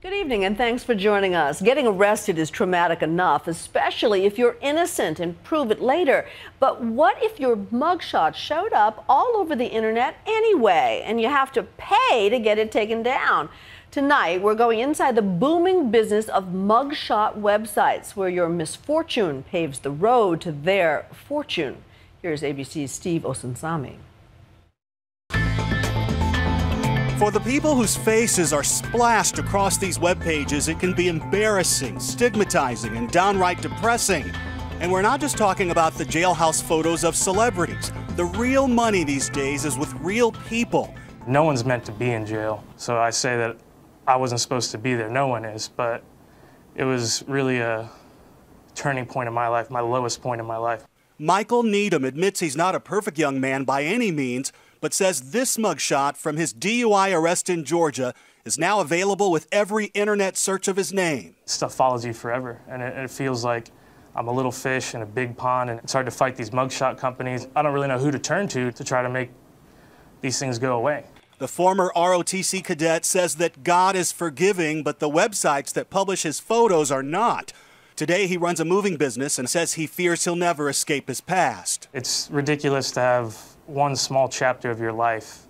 Good evening and thanks for joining us. Getting arrested is traumatic enough, especially if you're innocent and prove it later. But what if your mugshot showed up all over the internet anyway and you have to pay to get it taken down? Tonight, we're going inside the booming business of mugshot websites where your misfortune paves the road to their fortune. Here's ABC's Steve Osunsami. For the people whose faces are splashed across these web pages, it can be embarrassing, stigmatizing, and downright depressing. And we're not just talking about the jailhouse photos of celebrities. The real money these days is with real people. No one's meant to be in jail, so I say that I wasn't supposed to be there. No one is, but it was really a turning point in my life, my lowest point in my life. Michael Needham admits he's not a perfect young man by any means, but says this mugshot from his DUI arrest in Georgia is now available with every internet search of his name. Stuff follows you forever, and it feels like I'm a little fish in a big pond, and it's hard to fight these mugshot companies. I don't really know who to turn to try to make these things go away. The former ROTC cadet says that God is forgiving, but the websites that publish his photos are not. Today, he runs a moving business and says he fears he'll never escape his past. It's ridiculous to have one small chapter of your life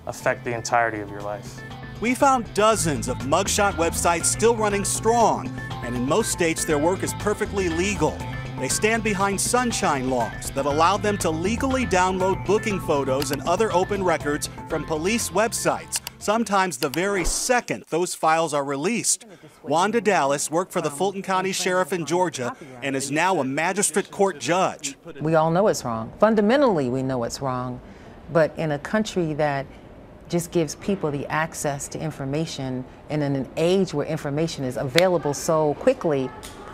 affect the entirety of your life. We found dozens of mugshot websites still running strong, and in most states, their work is perfectly legal. They stand behind sunshine laws that allow them to legally download booking photos and other open records from police websites, sometimes the very second those files are released. Wanda Dallas worked for the Fulton County Sheriff in Georgia and is now a magistrate court judge. We all know it's wrong. Fundamentally, we know it's wrong. But in a country that just gives people the access to information, and in an age where information is available so quickly,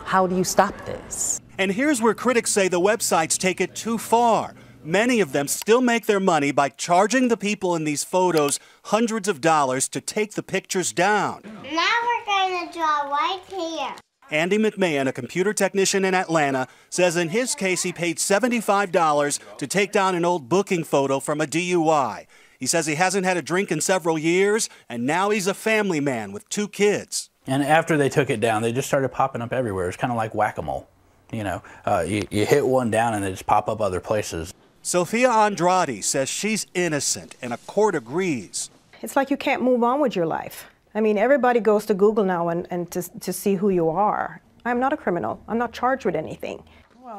how do you stop this? And here's where critics say the websites take it too far. Many of them still make their money by charging the people in these photos hundreds of dollars to take the pictures down. Now we're going to draw right here. Andy McMahon, a computer technician in Atlanta, says in his case he paid $75 to take down an old booking photo from a DUI. He says he hasn't had a drink in several years, and now he's a family man with 2 kids. And after they took it down, they just started popping up everywhere. It's kind of like whack-a-mole. You know, you hit one down and they just pop up other places. Sophia Andrade says she's innocent, and a court agrees. It's like you can't move on with your life. I mean, everybody goes to Google now and to see who you are. I'm not a criminal. I'm not charged with anything.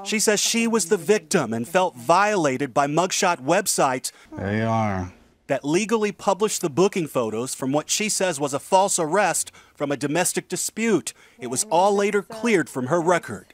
She says she was the victim and felt violated by mugshot websites. There you are. That legally published the booking photos from what she says was a false arrest from a domestic dispute. It was all later cleared from her record.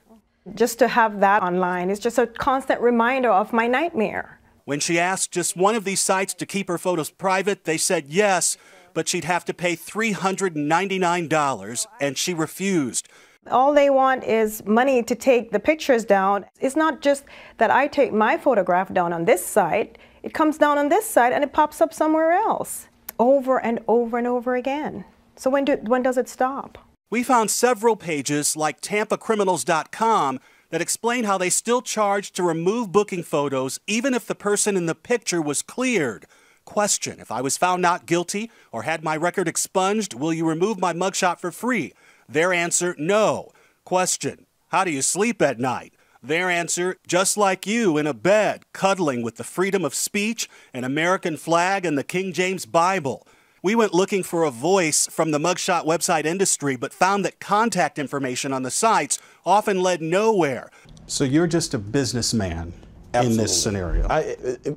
Just to have that online is just a constant reminder of my nightmare. When she asked just one of these sites to keep her photos private, they said yes, but she'd have to pay $399, and she refused. All they want is money to take the pictures down. It's not just that I take my photograph down on this site. It comes down on this side and it pops up somewhere else, over and over and over again. So when does it stop? We found several pages like TampaCriminals.com that explain how they still charge to remove booking photos even if the person in the picture was cleared. Question: if I was found not guilty or had my record expunged, will you remove my mugshot for free? Their answer: no. Question: how do you sleep at night? Their answer: just like you, in a bed, cuddling with the freedom of speech, an American flag, and the King James Bible. We went looking for a voice from the mugshot website industry, but found that contact information on the sites often led nowhere. So you're just a businessman. Absolutely. In this scenario.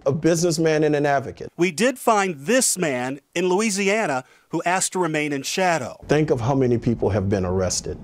A businessman and an advocate. We did find this man in Louisiana who asked to remain in shadow. Think of how many people have been arrested.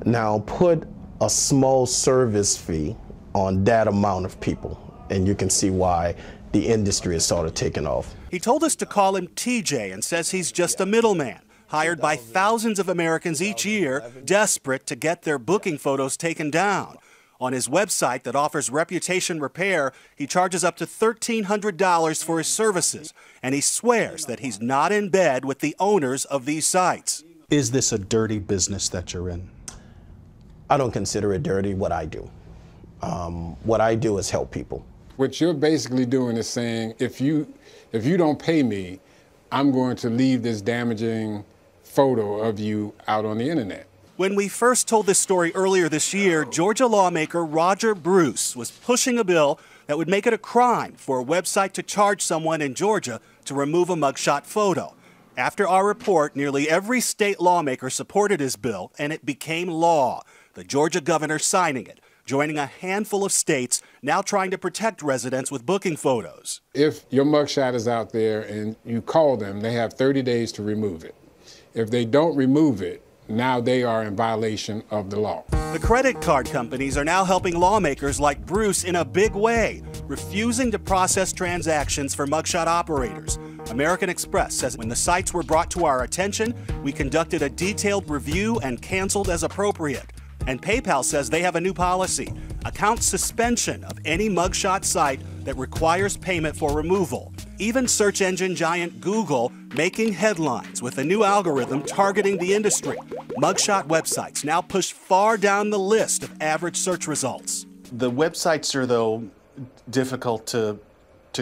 Now put a small service fee on that amount of people, and you can see why the industry is sort of taken off. He told us to call him TJ and says he's just a middleman, hired by thousands of Americans each year, desperate to get their booking photos taken down. On his website that offers reputation repair, he charges up to $1,300 for his services, and he swears that he's not in bed with the owners of these sites. Is this a dirty business that you're in? I don't consider it dirty, what I do. What I do is help people. What you're basically doing is saying, if you don't pay me, I'm going to leave this damaging photo of you out on the internet. When we first told this story earlier this year, Georgia lawmaker Roger Bruce was pushing a bill that would make it a crime for a website to charge someone in Georgia to remove a mugshot photo. After our report, nearly every state lawmaker supported his bill, and it became law. The Georgia governor signing it, joining a handful of states now trying to protect residents with booking photos. If your mugshot is out there and you call them, they have 30 days to remove it. If they don't remove it, now they are in violation of the law. The credit card companies are now helping lawmakers like Bruce in a big way, refusing to process transactions for mugshot operators. American Express says when the sites were brought to our attention, we conducted a detailed review and canceled as appropriate. And PayPal says they have a new policy, account suspension of any mugshot site that requires payment for removal. Even search engine giant Google making headlines with a new algorithm targeting the industry. Mugshot websites now push far down the list of average search results. The websites are, though, difficult to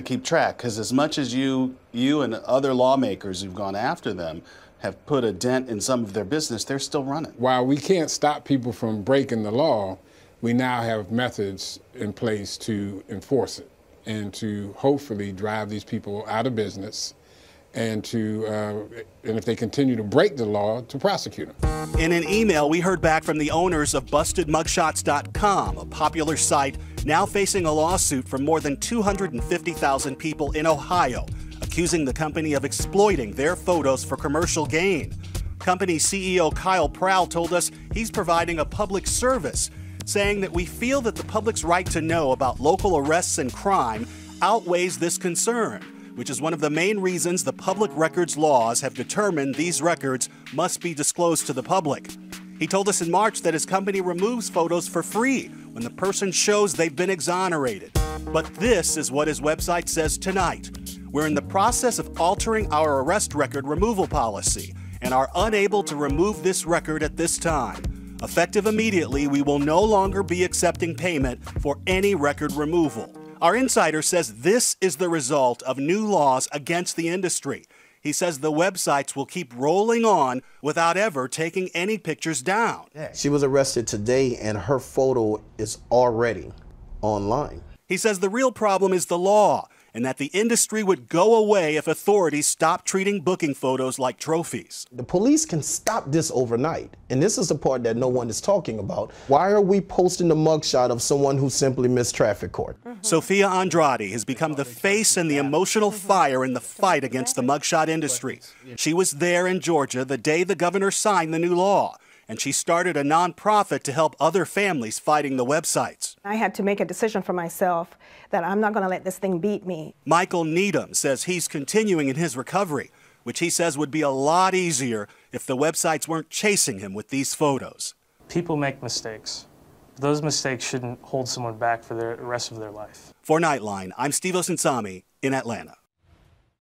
keep track, because as much as you and other lawmakers who've gone after them have put a dent in some of their business, they're still running. While we can't stop people from breaking the law, we now have methods in place to enforce it and to hopefully drive these people out of business and and if they continue to break the law, to prosecute them. In an email, we heard back from the owners of BustedMugshots.com, a popular site now facing a lawsuit from more than 250,000 people in Ohio, accusing the company of exploiting their photos for commercial gain. Company CEO Kyle Prowl told us he's providing a public service, saying that we feel that the public's right to know about local arrests and crime outweighs this concern, which is one of the main reasons the public records laws have determined these records must be disclosed to the public. He told us in March that his company removes photos for free when the person shows they've been exonerated. But this is what his website says tonight. We're in the process of altering our arrest record removal policy and are unable to remove this record at this time. Effective immediately, we will no longer be accepting payment for any record removal. Our insider says this is the result of new laws against the industry. He says the websites will keep rolling on without ever taking any pictures down. She was arrested today and her photo is already online. He says the real problem is the law, and that the industry would go away if authorities stopped treating booking photos like trophies. The police can stop this overnight, and this is the part that no one is talking about. Why are we posting the mugshot of someone who simply missed traffic court? Sophia Andrade has become the face and the emotional fire in the fight against the mugshot industry. She was there in Georgia the day the governor signed the new law, and she started a nonprofit to help other families fighting the websites. I had to make a decision for myself that I'm not going to let this thing beat me. Michael Needham says he's continuing in his recovery, which he says would be a lot easier if the websites weren't chasing him with these photos. People make mistakes. Those mistakes shouldn't hold someone back for the rest of their life. For Nightline, I'm Steve Osinsami in Atlanta.